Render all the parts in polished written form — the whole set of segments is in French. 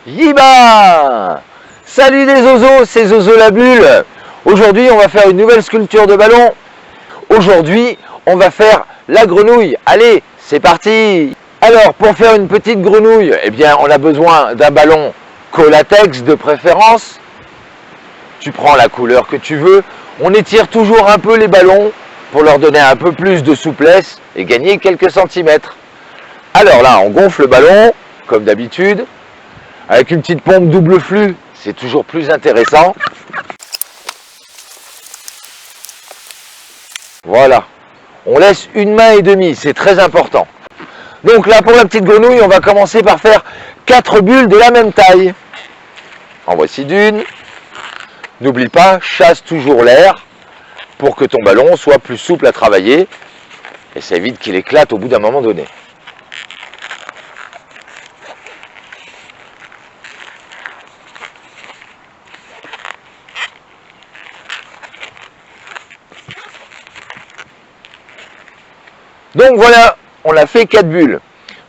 Yiba! Salut les zozos, c'est Zozo la bulle. Aujourd'hui, on va faire une nouvelle sculpture de ballon. Aujourd'hui, on va faire la grenouille. Allez, c'est parti! Alors, pour faire une petite grenouille, eh bien, on a besoin d'un ballon Collatex de préférence. Tu prends la couleur que tu veux. On étire toujours un peu les ballons pour leur donner un peu plus de souplesse et gagner quelques centimètres. Alors là, on gonfle le ballon, comme d'habitude. Avec une petite pompe double flux, c'est toujours plus intéressant. Voilà. On laisse une main et demie, c'est très important. Donc là, pour la petite grenouille, on va commencer par faire 4 bulles de la même taille. En voici d'une. N'oublie pas, chasse toujours l'air pour que ton ballon soit plus souple à travailler. Et ça évite qu'il éclate au bout d'un moment donné. Donc voilà, on a fait 4 bulles.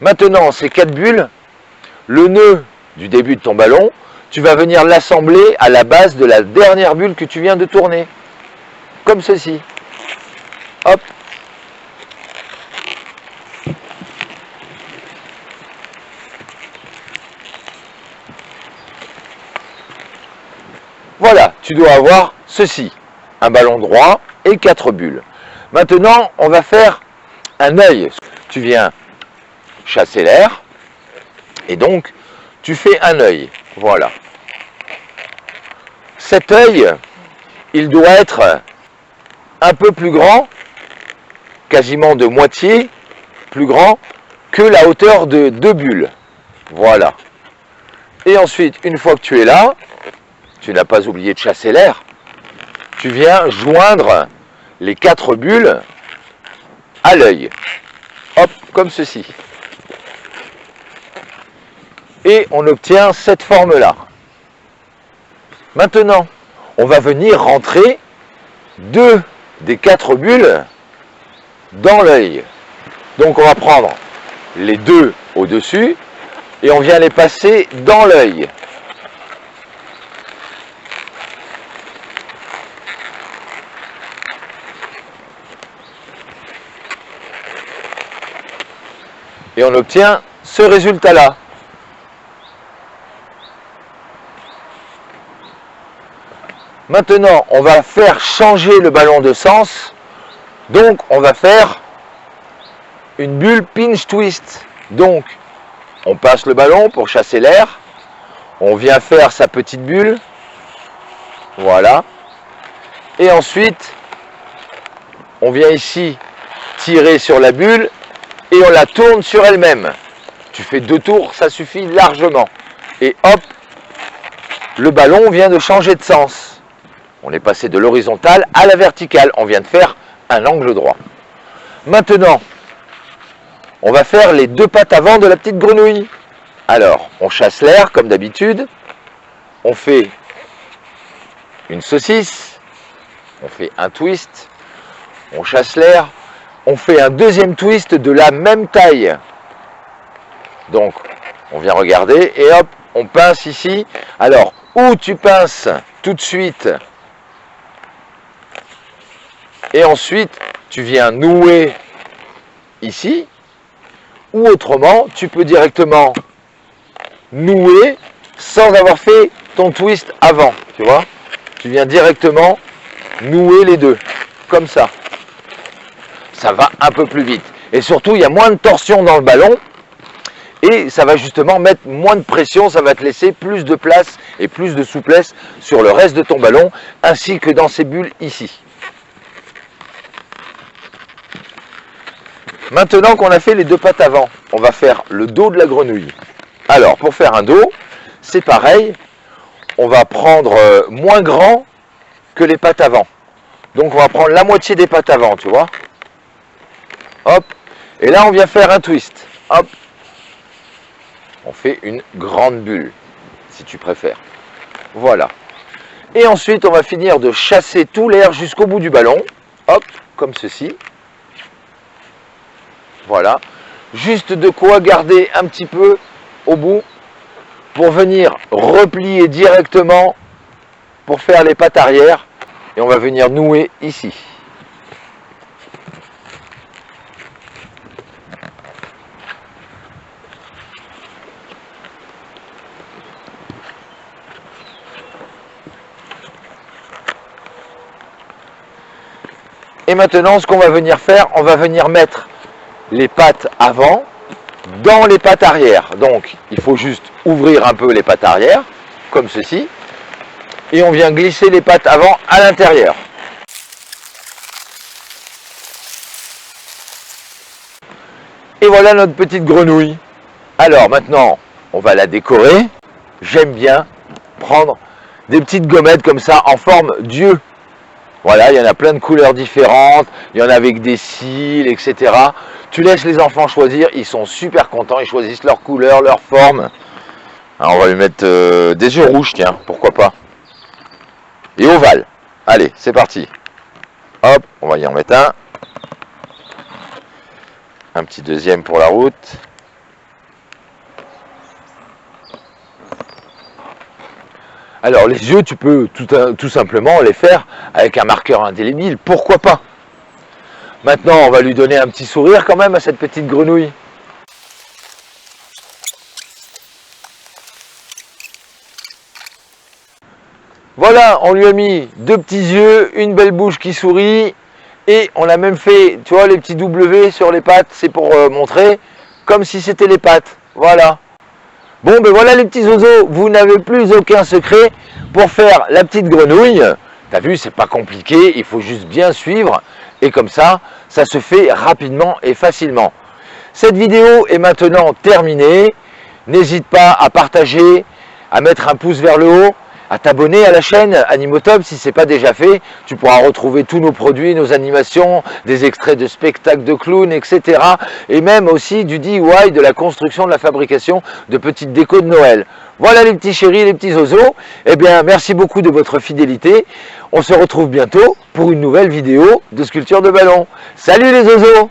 Maintenant, ces 4 bulles, le nœud du début de ton ballon, tu vas venir l'assembler à la base de la dernière bulle que tu viens de tourner. Comme ceci. Hop. Voilà, tu dois avoir ceci. Un ballon droit et 4 bulles. Maintenant, on va faire un œil. Tu viens chasser l'air et donc tu fais un œil. Voilà. Cet œil, il doit être un peu plus grand, quasiment de moitié plus grand que la hauteur de 2 bulles. Voilà. Et ensuite, une fois que tu es là, tu n'as pas oublié de chasser l'air, tu viens joindre les 4 bulles à l'œil. Hop, comme ceci. Et on obtient cette forme-là. Maintenant, on va venir rentrer 2 des 4 bulles dans l'œil. Donc on va prendre les 2 au-dessus et on vient les passer dans l'œil. Et on obtient ce résultat-là. Maintenant, on va faire changer le ballon de sens. Donc, on va faire une bulle pinch twist. Donc, on passe le ballon pour chasser l'air. On vient faire sa petite bulle. Voilà. Et ensuite, on vient ici tirer sur la bulle. Et on la tourne sur elle-même. Tu fais 2 tours, ça suffit largement. Et hop, le ballon vient de changer de sens. On est passé de l'horizontale à la verticale. On vient de faire un angle droit. Maintenant, on va faire les 2 pattes avant de la petite grenouille. Alors, on chasse l'air comme d'habitude. On fait une saucisse. On fait un twist. On chasse l'air. On fait un deuxième twist de la même taille. Donc, on vient regarder et hop, on pince ici. Alors, ou tu pinces tout de suite et ensuite, tu viens nouer ici. Ou autrement, tu peux directement nouer sans avoir fait ton twist avant. Tu vois? Tu viens directement nouer les 2, comme ça. Ça va un peu plus vite. Et surtout, il y a moins de torsion dans le ballon. Et ça va justement mettre moins de pression. Ça va te laisser plus de place et plus de souplesse sur le reste de ton ballon, ainsi que dans ces bulles ici. Maintenant qu'on a fait les 2 pattes avant, on va faire le dos de la grenouille. Alors, pour faire un dos, c'est pareil. On va prendre moins grand que les pattes avant. Donc, on va prendre la moitié des pattes avant, tu vois. Hop, et là on vient faire un twist. Hop, on fait une grande bulle, si tu préfères. Voilà. Et ensuite, on va finir de chasser tout l'air jusqu'au bout du ballon. Hop, comme ceci. Voilà. Juste de quoi garder un petit peu au bout pour venir replier directement pour faire les pattes arrière. Et on va venir nouer ici. Et maintenant, ce qu'on va venir faire, on va venir mettre les pattes avant dans les pattes arrière. Donc, il faut juste ouvrir un peu les pattes arrière, comme ceci. Et on vient glisser les pattes avant à l'intérieur. Et voilà notre petite grenouille. Alors maintenant, on va la décorer. J'aime bien prendre des petites gommettes comme ça en forme d'yeux. Voilà, il y en a plein de couleurs différentes, il y en a avec des cils, etc. Tu laisses les enfants choisir, ils sont super contents, ils choisissent leur couleur, leur forme. Alors on va lui mettre des yeux rouges, tiens, pourquoi pas. Et ovale. Allez, c'est parti. Hop, on va y en mettre un. Un petit deuxième pour la route. Alors les yeux, tu peux tout simplement les faire avec un marqueur indélébile, pourquoi pas. Maintenant, on va lui donner un petit sourire quand même à cette petite grenouille. Voilà, on lui a mis deux petits yeux, une belle bouche qui sourit, et on a même fait, tu vois, les petits W sur les pattes, c'est pour montrer, comme si c'était les pattes, voilà. Bon, ben voilà les petits oiseaux, vous n'avez plus aucun secret pour faire la petite grenouille. T'as vu, c'est pas compliqué, il faut juste bien suivre, et comme ça, ça se fait rapidement et facilement. Cette vidéo est maintenant terminée, n'hésite pas à partager, à mettre un pouce vers le haut, à t'abonner à la chaîne Animotop si ce n'est pas déjà fait. Tu pourras retrouver tous nos produits, nos animations, des extraits de spectacles de clowns, etc. Et même aussi du DIY, de la construction, de la fabrication de petites décos de Noël. Voilà les petits chéris, les petits oiseaux. Eh bien, merci beaucoup de votre fidélité. On se retrouve bientôt pour une nouvelle vidéo de sculpture de ballon. Salut les oiseaux!